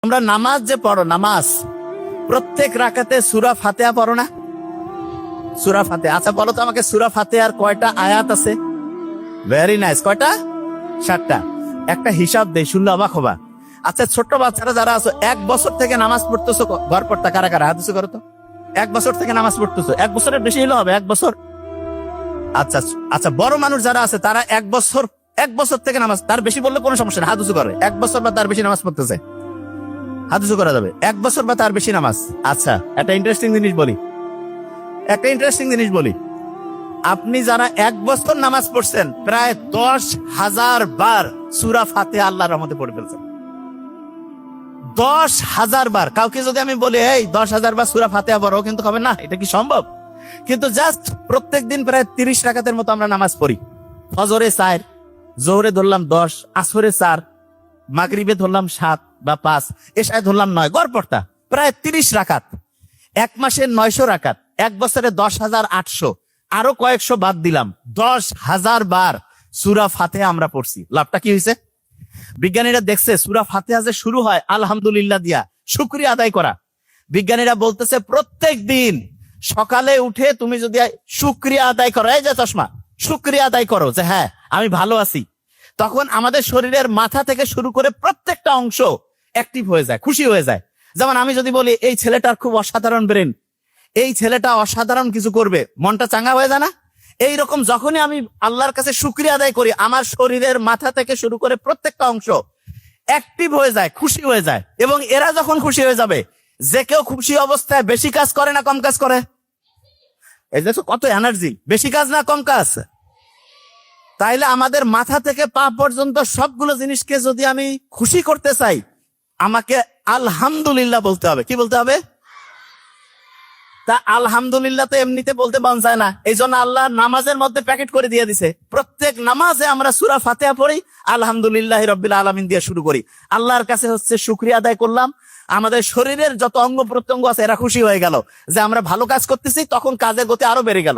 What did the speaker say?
তোমরা নামাজ যে পড়ো, নামাজ প্রত্যেক রাকাতে সূরা ফাতিহা পড়ো না? সূরা ফাতিহা, আচ্ছা বলো তো আমাকে, সূরা ফাতিহার কয়টা আয়াত আছে? ভেরি নাইস, কয়টা? 7টা। একটা হিসাব দেই, শুনলে অবাক হবা। আচ্ছা ছোট্ট বাচ্চারা যারা আছো, 1 বছর থেকে নামাজ পড়তেছো, ঘর পড়তা কারা কারা? হাত উঁচু করো তো। 1 বছর থেকে নামাজ পড়তেছো, 1 বছরের বেশি হলে হবে, 1 বছর। আচ্ছা আচ্ছা, বড় মানুষ যারা আছে তারা 1 বছর থেকে নামাজ, তার বেশি বললে কোনো সমস্যা নেই, হাত উঁচু করে। 1 বছর বা তার বেশি নামাজ পড়তেছে, হাত উঁচু করা যাবে। 1 বছর বা তার বেশি নামাজ। আচ্ছা একটা ইন্টারেস্টিং জিনিস বলি, আপনি যারা 1 বছর নামাজ পড়ছেন, প্রায় 10,000 বার সূরা ফাতিহা আল্লাহর রহমতে পড়ে ফেলছেন। 10,000 বার। কাউকে যদি আমি বলি এই 10,000 বার সূরা ফাতিহা পড়ো, কিন্তু হবে না, এটা কি সম্ভব? কিন্তু জাস্ট প্রত্যেক দিন প্রায় 30 রাকাতের মতো আমরা নামাজ পড়ি। ফজরে 4, জোহরে ধরলাম 10, আসরে 4, মাগরিবে ধরলাম 7 বা 5, এশায় ধরলাম 9, গড় পড়তা প্রায় 30 রাকাত। 1 মাসে 900 রাকাত, 1 বছরে 10,800, আরো কয়েকশো বাদ দিলাম, 10,000 বার সূরা ফাতিহা আমরা পড়ছি। লাভটা কি হয়েছে? বিজ্ঞানীরা দেখছে সূরা ফাতিহা যে শুরু হয় আলহামদুলিল্লাহ দিয়া, শুকরিয়া আদায় করা। বিজ্ঞানীরা বলতেছে প্রত্যেক দিন সকালে উঠে তুমি যদি শুকরিয়া আদায় করো, এই যে চশমা, শুকরিয়া আদায় করো যে হ্যাঁ আমি ভালো আছি, তখন আমাদের শরীরের মাথা থেকে শুরু করে প্রত্যেকটা অংশ অ্যাক্টিভ হয়ে যায়, খুশি হয়ে যায়। যেমন আমি যদি বলি এই ছেলেটার খুব অসাধারণ ব্রেন, এই ছেলেটা অসাধারণ কিছু করবে, মনটা চাঙ্গা হয়ে যায় না? এইরকম যখনই আমি আল্লাহর কাছে শুকরিয়া আদায় করি, আমার শরীরের মাথা থেকে শুরু করে প্রত্যেকটা অংশ অ্যাক্টিভ হয়ে যায়, খুশি হয়ে যায়। এবং এরা যখন খুশি হয়ে যাবে, যে কেউ খুশি অবস্থায় বেশি কাজ করে না কম কাজ করে? এই দেখো কত এনার্জি, বেশি কাজ না কম কাজ? তাইলে আমাদের মাথা থেকে পা পর্যন্ত সবগুলো জিনিসকে যদি আমি খুশি করতে চাই, আমাকে আলহামদুলিল্লাহ বলতে হবে। কি বলতে হবে? তা আলহামদুলিল্লাহ তো এমনিতে বলতে মন চায় না, এই জন্য আল্লাহ নামাজের মধ্যে প্যাকেট করে দিয়ে দিছে। প্রত্যেক নামাজে আমরা সূরা ফাতিহা পড়ি, আলহামদুলিল্লাহ রাব্বিল আলামিন দিয়ে শুরু করি। আল্লাহর কাছে হচ্ছে শুকরিয়া আদায় করলাম, আমাদের শরীরের যত অঙ্গ প্রত্যঙ্গ আছে এরা খুশি হয়ে গেল যে আমরা ভালো কাজ করতেছি, তখন কাজের গতি আরো বেড়ে গেল।